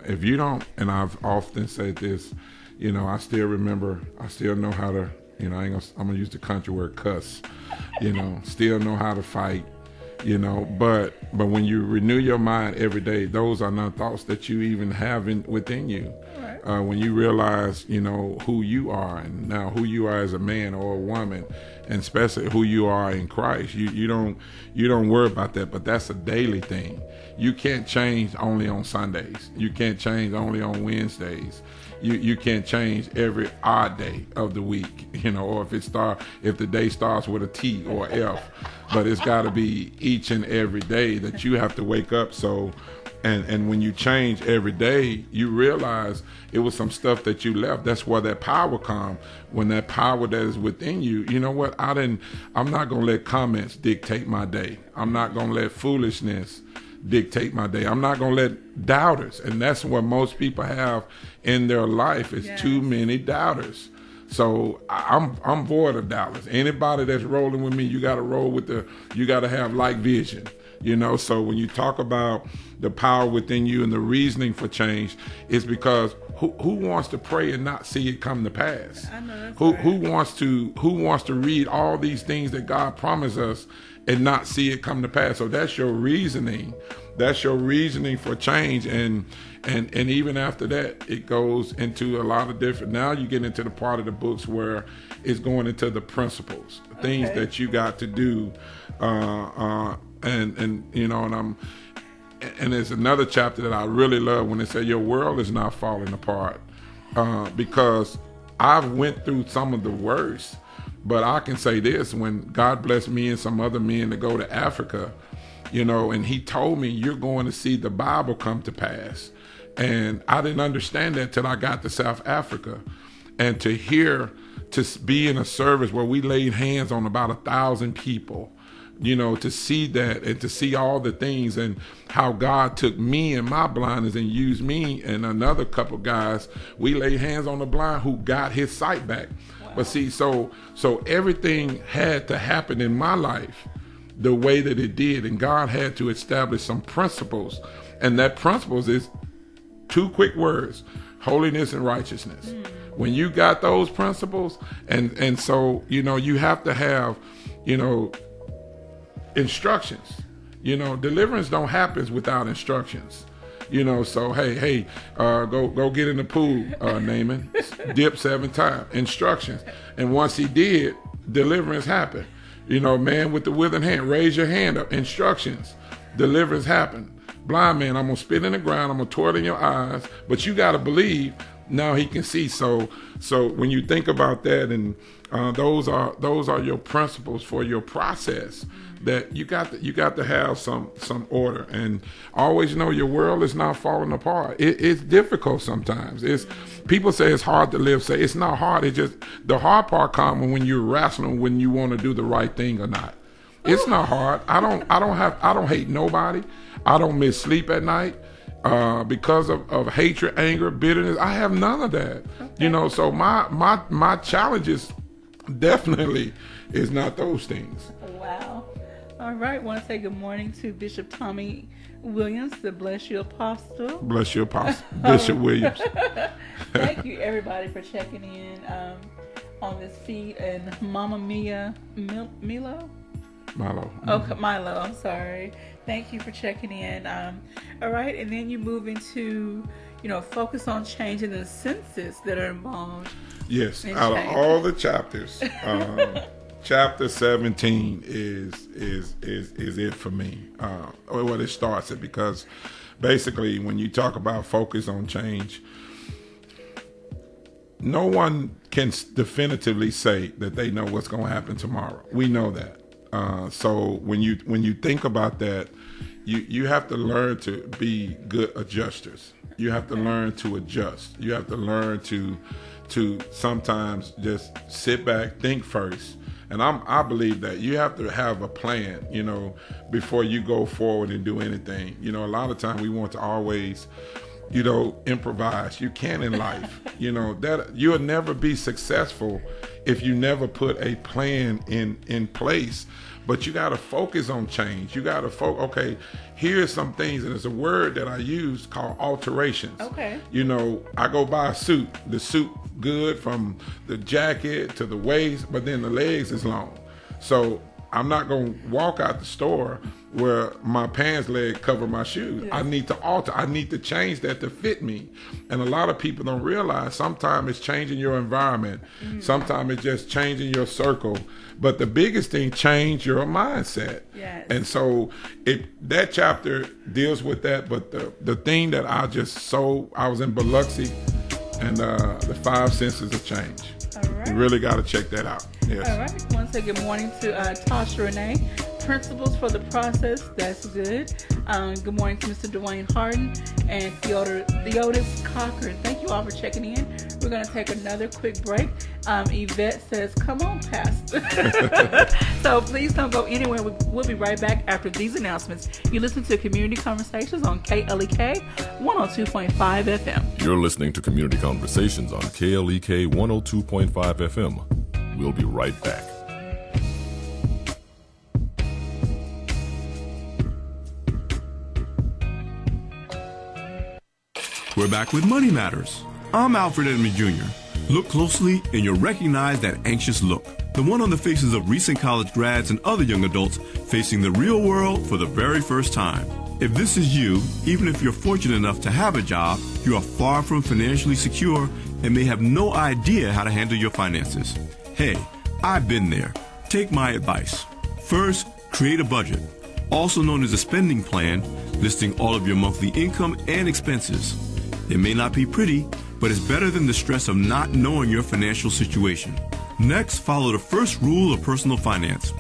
Speaker 8: If you don't, and I've often said this, I still know how to. I'm gonna use the country word cuss. Still know how to fight. But when you renew your mind every day, those are not thoughts that you even have within you. Right. When you realize, who you are, and now who you are as a man or a woman, and especially who you are in Christ, you don't worry about that. But that's a daily thing. You can't change only on Sundays. You can't change only on Wednesdays. You can't change every odd day of the week, or if the day starts with a T or F, but it's got to be each and every day that you have to wake up. So, and when you change every day, you realize it was some stuff that you left. That's where that power comes. When that power that is within you, you know what? I'm not gonna let comments dictate my day. I'm not gonna let foolishness dictate my day. I'm not gonna let doubters, and that's what most people have in their life is too many doubters. So I'm void of doubters. Anybody that's rolling with me, you got to roll you got to have like vision. So when you talk about the power within you and the reasoning for change, it's because who wants to pray and not see it come to pass?
Speaker 7: I know that's
Speaker 8: who wants to read all these things that God promised us and not see it come to pass? So that's your reasoning. That's your reasoning for change. And even after that, it goes into a lot of different. Now you get into the part of the books where it's going into the principles, things that you got to do, and there's another chapter that I really love when they say your world is not falling apart, because I've went through some of the worst. But I can say this: when God blessed me and some other men to go to Africa, and he told me, you're going to see the Bible come to pass. And I didn't understand that till I got to South Africa. And to be in a service where we laid hands on about 1,000 people, to see that and to see all the things and how God took me and my blindness and used me and another couple guys, we laid hands on the blind who got his sight back. Wow. But see, so everything had to happen in my life the way that it did, and God had to establish some principles, and that principles is 2 quick words: holiness and righteousness. When you got those principles, and so, you have to have, instructions. Deliverance don't happen without instructions. So hey, go get in the pool, Naaman. Dip 7 times. Instructions. And once he did, deliverance happened. Man with the withered hand, raise your hand up. Instructions. Deliverance happened. Blind man, I'm gonna spit in the ground. I'm gonna twirl in your eyes. But you gotta believe. Now he can see. So when you think about that, and those are your principles for your process. That you got to have some order, and always know your world is not falling apart. It's difficult sometimes. People say it's hard to live. Say it's not hard. It's just the hard part comes when you're rational, when you want to do the right thing or not. It's not hard. I don't hate nobody. I don't miss sleep at night because of hatred, anger, bitterness. I have none of that. Okay. So my challenges definitely is not those things.
Speaker 7: Wow. All right. Want to say good morning to Bishop Tommy Williams, the Bless You Apostle.
Speaker 8: Bless you, Apostle. Bishop Williams.
Speaker 7: Thank you, everybody, for checking in on this feed. And Mama Mia Milo. Okay, Milo. I'm sorry. Thank you for checking in. All right, and then you move into, focus on changing the senses that are involved.
Speaker 8: Yes, out of all the chapters, chapter 17 is it for me. Well, it starts it because basically when you talk about focus on change, no one can definitively say that they know what's going to happen tomorrow. We know that. So when you think about that, you have to learn to be good adjusters. You have to learn to adjust. You have to learn to sometimes just sit back, think first. And I believe that you have to have a plan, before you go forward and do anything. A lot of times we want to always, improvise. You can in life. That you'll never be successful if you never put a plan in place. But you got to focus on change. You got to okay, here's some things, and there's a word that I use called alterations.
Speaker 7: Okay.
Speaker 8: I go buy a suit. The suit good from the jacket to the waist, but then the legs is long. So I'm not going to walk out the store where my pants leg cover my shoes. Yes. I need to alter. I need to change that to fit me. And a lot of people don't realize sometimes it's changing your environment. Mm-hmm. Sometimes it's just changing your circle. But the biggest thing, change your mindset. Yes. And so that chapter deals with that. But the thing that I was in Biloxi, and the 5 senses of change. All right. You really got to check that out. Yes. All
Speaker 7: right. I want to say good morning to Tasha Renee. Principles for the process. That's good. Good morning to Mr. Dwayne Harden and Theodis Cochran. Thank you all for checking in. We're going to take another quick break. Yvette says, come on, Pastor. So please don't go anywhere. We'll be right back after these announcements. You listen to Community Conversations on KLEK 102.5 FM.
Speaker 6: You're listening to Community Conversations on KLEK 102.5 FM. We'll be right back.
Speaker 18: We're back with Money Matters. I'm Alfred Edmond Jr. Look closely and you'll recognize that anxious look. The one on the faces of recent college grads and other young adults facing the real world for the very first time. If this is you, even if you're fortunate enough to have a job, you are far from financially secure and may have no idea how to handle your finances. Hey, I've been there. Take my advice. First, create a budget, also known as a spending plan, listing all of your monthly income and expenses. It may not be pretty, but it's better than the stress of not knowing your financial situation. Next, follow the first rule of personal finance.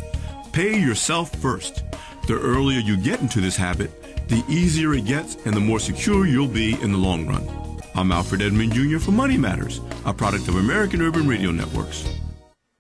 Speaker 18: Pay yourself first. The earlier you get into this habit, the easier it gets and the more secure you'll be in the long run. I'm Alfred Edmond Jr. for Money Matters, a product of American Urban Radio Networks.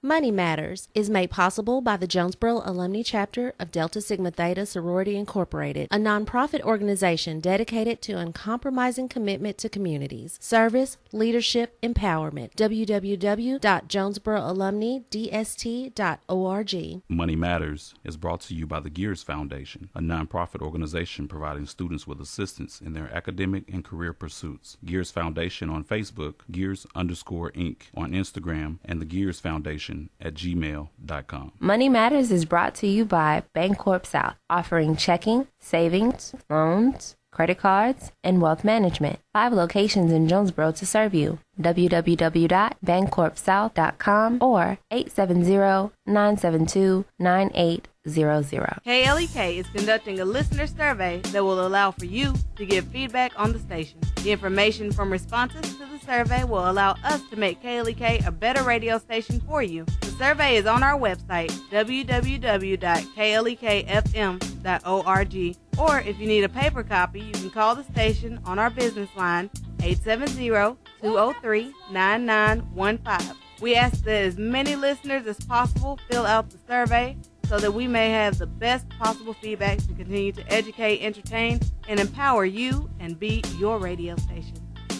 Speaker 19: Money Matters is made possible by the Jonesboro Alumni Chapter of Delta Sigma Theta Sorority Incorporated, a nonprofit organization dedicated to uncompromising commitment to communities, service, leadership, empowerment. www.jonesboroalumnidst.org.
Speaker 10: Money Matters is brought to you by the Gears Foundation, a nonprofit organization providing students with assistance in their academic and career pursuits. Gears Foundation on Facebook, Gears_Inc. on Instagram, and the Gears Foundation at gmail.com.
Speaker 20: Money Matters is brought to you by Bancorp South, offering checking, savings, loans, credit cards, and wealth management. 5 locations in Jonesboro to serve you. www.bancorpsouth.com or 870-972-9800.
Speaker 21: KLEK is conducting a listener survey that will allow for you to give feedback on the station. The information from responses to the survey will allow us to make KLEK a better radio station for you. The survey is on our website, www.klekfm.org, or if you need a paper copy, you can call the station on our business line, 870-203-9915. We ask that as many listeners as possible fill out the survey so that we may have the best possible feedback to continue to educate, entertain, and empower you and be your radio station.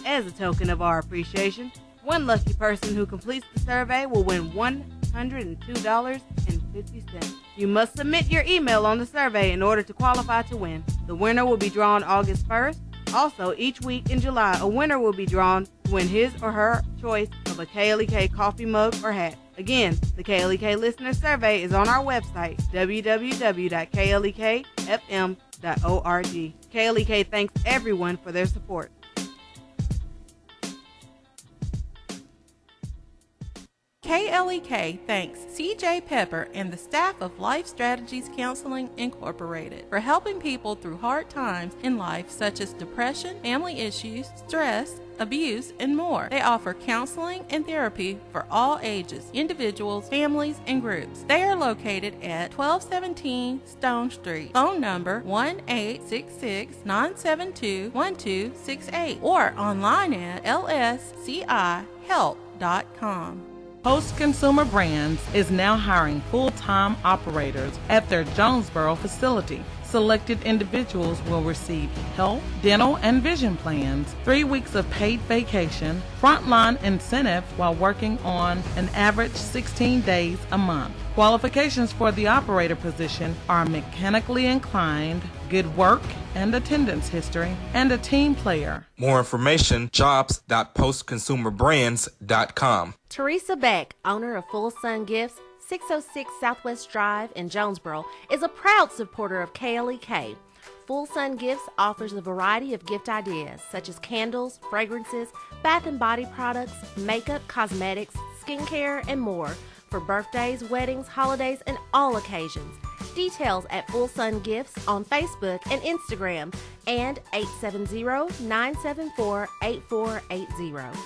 Speaker 21: As a token of our appreciation, one lucky person who completes the survey will win $102.50. You must submit your email on the survey in order to qualify to win. The winner will be drawn August 1st. Also, each week in July, a winner will be drawn to win his or her choice of a KLEK coffee mug or hat. Again, the KLEK listener survey is on our website, www.klekfm.org. KLEK thanks everyone for their support.
Speaker 17: KLEK thanks CJ Pepper and the staff of Life Strategies Counseling Incorporated for helping people through hard times in life such as depression, family issues, stress, abuse, and more. They offer counseling and therapy for all ages, individuals, families, and groups. They are located at 1217 Stone Street. Phone number 1-866-972-1268 or online at lscihelp.com. Post Consumer Brands is now hiring full-time operators at their Jonesboro facility. Selected individuals will receive health, dental, and vision plans, 3 weeks of paid vacation, frontline incentive while working on an average 16 days a month. Qualifications for the operator position are mechanically inclined, good work and attendance history, and a team player.
Speaker 4: More information, jobs.postconsumerbrands.com.
Speaker 19: Teresa Beck, owner of Full Sun Gifts, 606 Southwest Drive in Jonesboro, is a proud supporter of KLEK. Full Sun Gifts offers a variety of gift ideas such as candles, fragrances, bath and body products, makeup, cosmetics, skincare, and more for birthdays, weddings, holidays, and all occasions. Details at Full Sun Gifts on Facebook and Instagram and 870-974-8480.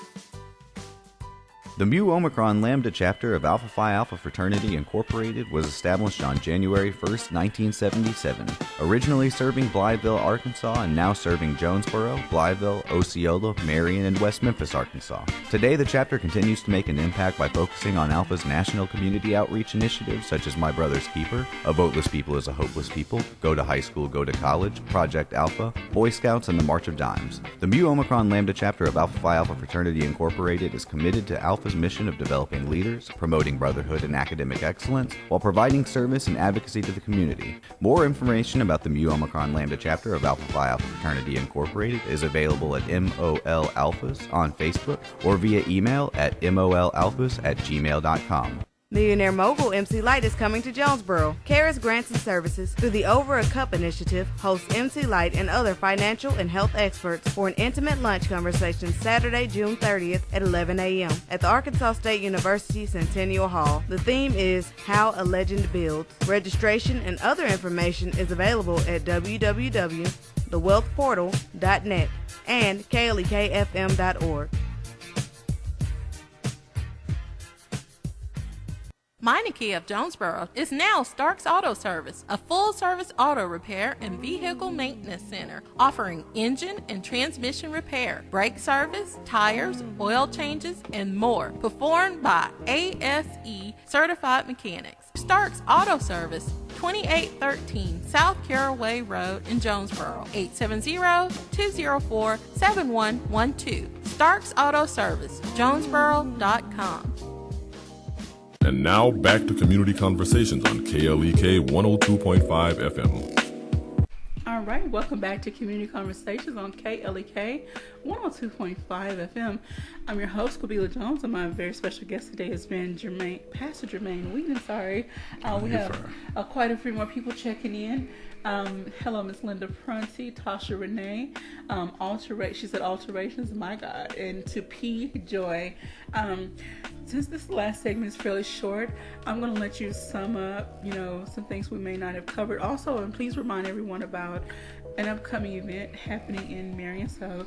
Speaker 22: The Mu Omicron Lambda chapter of Alpha Phi Alpha Fraternity Incorporated was established on January 1st, 1977, originally serving Blytheville, Arkansas, and now serving Jonesboro, Blytheville, Osceola, Marion, and West Memphis, Arkansas. Today, the chapter continues to make an impact by focusing on Alpha's national community outreach initiatives such as My Brother's Keeper, A Voteless People is a Hopeless People, Go to High School, Go to College, Project Alpha, Boy Scouts, and the March of Dimes. The Mu Omicron Lambda chapter of Alpha Phi Alpha Fraternity Incorporated is committed to Alpha's mission of developing leaders, promoting brotherhood and academic excellence, while providing service and advocacy to the community. More information about the Mu Omicron Lambda chapter of Alpha Phi Alpha Fraternity Incorporated is available at MOL Alphas on Facebook or via email at molalphas@gmail.com.
Speaker 21: Millionaire mogul MC Light is coming to Jonesboro. Karis Grants and Services, through the Over a Cup initiative, hosts MC Light and other financial and health experts for an intimate lunch conversation Saturday, June 30th at 11 a.m. at the Arkansas State University Centennial Hall. The theme is How a Legend Builds. Registration and other information is available at www.thewealthportal.net and klekfm.org.
Speaker 1: Meineke of Jonesboro is now Starks Auto Service, a full-service auto repair and vehicle maintenance center offering engine and transmission repair, brake service, tires, oil changes, and more, performed by ASE certified mechanics. Starks Auto Service, 2813 South Caraway Road in Jonesboro, 870-204-7112. Starks Auto Service, Jonesboro.com.
Speaker 6: And now back to Community Conversations on KLEK 102.5 FM.
Speaker 7: All right, welcome back to Community Conversations on KLEK 102.5 FM. I'm your host, Kabila Jones, and my very special guest today has been Pastor Jermaine Weeden. We have quite a few more people checking in. Hello, Miss Linda Prunty, Tasha Renee, she said alterations, my God, and to P. Joy. Since this last segment is fairly short, I'm going to let you sum up, some things we may not have covered. Also, and please remind everyone about an upcoming event happening in Marion. So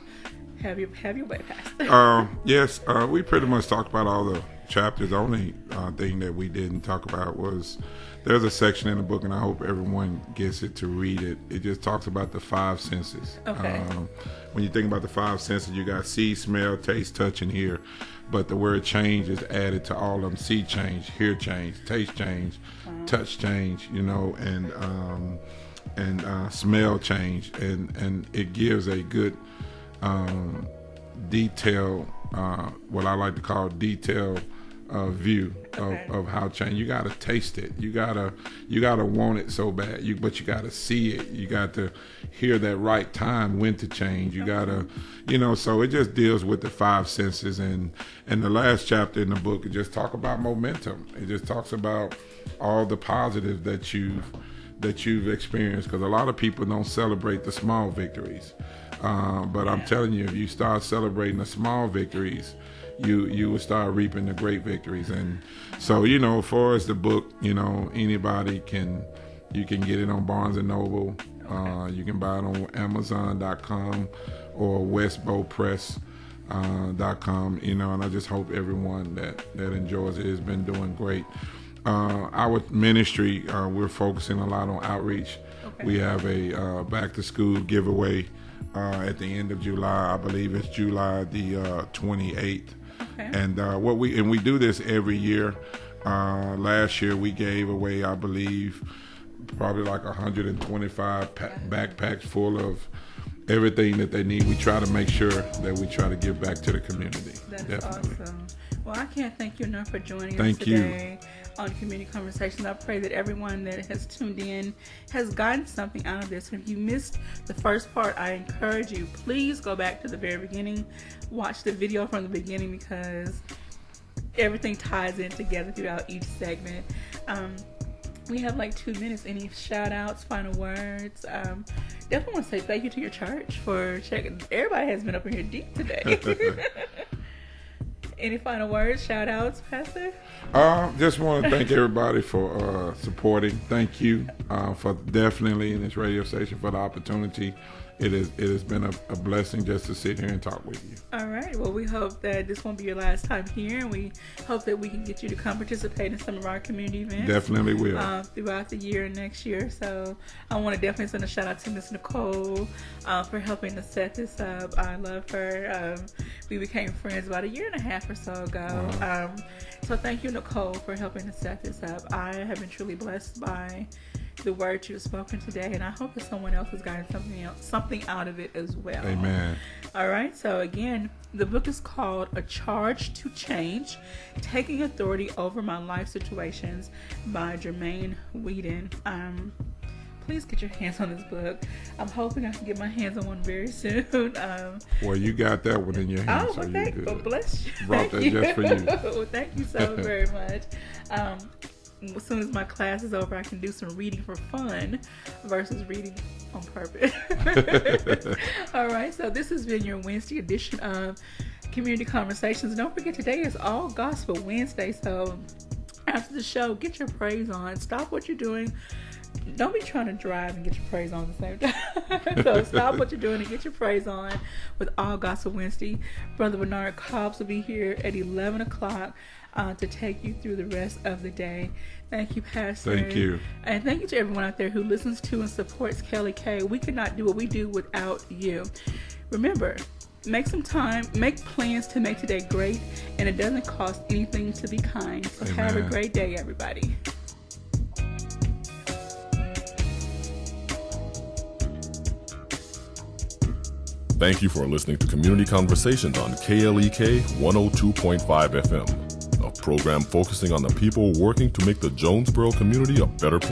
Speaker 7: have your way, Pastor.
Speaker 8: Yes, we pretty much talked about all the chapters. The only thing that we didn't talk about was there's a section in the book, and I hope everyone gets it to read it. It just talks about the five senses.
Speaker 7: Okay.
Speaker 8: When you think about the five senses, you got see, smell, taste, touch, and hear. But the word change is added to all of them. See change, hear change, taste change, touch change, and smell change. And it gives a good detail, what I like to call detail view of how change. You gotta taste it. You gotta want it so bad. But you gotta see it. You got to hear that right time when to change. You gotta, So it just deals with the five senses. And the last chapter in the book, it just talk about momentum. It just talks about all the positives that you've experienced. Because a lot of people don't celebrate the small victories. But I'm telling you, if you start celebrating the small victories, you will start reaping the great victories. And so, as far as the book, anybody you can get it on Barnes & Noble. You can buy it on Amazon.com or WestbowPress.com, and I just hope everyone that enjoys it has been doing great. Our ministry, we're focusing a lot on outreach. Okay. We have a back-to-school giveaway at the end of July. I believe it's July the 28th. Okay. And we do this every year. Last year we gave away, I believe, probably like 125 backpacks full of everything that they need. We try to make sure that we try to give back to the community.
Speaker 7: That's
Speaker 8: definitely
Speaker 7: awesome. Well, I can't thank you enough for joining us today on Community Conversations. I pray that everyone that has tuned in has gotten something out of this. And if you missed the first part, I encourage you, please go back to the very beginning. Watch the video from the beginning because everything ties in together throughout each segment. We have like 2 minutes. Any shout outs, final words? Definitely want to say thank you to your church for checking. Everybody has been up in here deep today. Any final words, shout outs, Pastor?
Speaker 8: Just want to thank everybody for supporting. Thank you for definitely in this radio station for the opportunity. It has been a blessing just to sit here and talk with you.
Speaker 7: All right. Well, we hope that this won't be your last time here, and we hope that we can get you to come participate in some of our community events.
Speaker 8: Definitely will.
Speaker 7: Throughout the year and next year. So I want to definitely send a shout out to Miss Nicole for helping to set this up. I love her. We became friends about 1.5 years or so ago. Wow. So thank you, Nicole, for helping to set this up. I have been truly blessed by the words you've spoken today, and I hope that someone else has gotten something out of it as well.
Speaker 8: Amen.
Speaker 7: All right, so again, the book is called A Charge to Change, Taking Authority Over My Life Situations by Jermaine Weeden. Please get your hands on this book. I'm hoping I can get my hands on one very soon.
Speaker 8: Well, you got that one in your hands.
Speaker 7: Oh, well, thank you. Bless you.
Speaker 8: Brought that just for you.
Speaker 7: Well, thank you so very much. As soon as my class is over, I can do some reading for fun versus reading on purpose. All right, so this has been your Wednesday edition of Community Conversations. Don't forget, today is All Gospel Wednesday, so after the show, get your praise on. Stop what you're doing. Don't be trying to drive and get your praise on at the same time. So stop what you're doing and get your praise on with All Gospel Wednesday. Brother Bernard Cobbs will be here at 11 o'clock to take you through the rest of the day. Thank you, Pastor.
Speaker 8: Thank you.
Speaker 7: And thank you to everyone out there who listens to and supports KLEK. We could not do what we do without you. Remember, make some time, make plans to make today great, and it doesn't cost anything to be kind. So
Speaker 8: Amen.
Speaker 7: have a great day, everybody.
Speaker 6: Thank you for listening to Community Conversations on KLEK 102.5 FM, a program focusing on the people working to make the Jonesboro community a better place.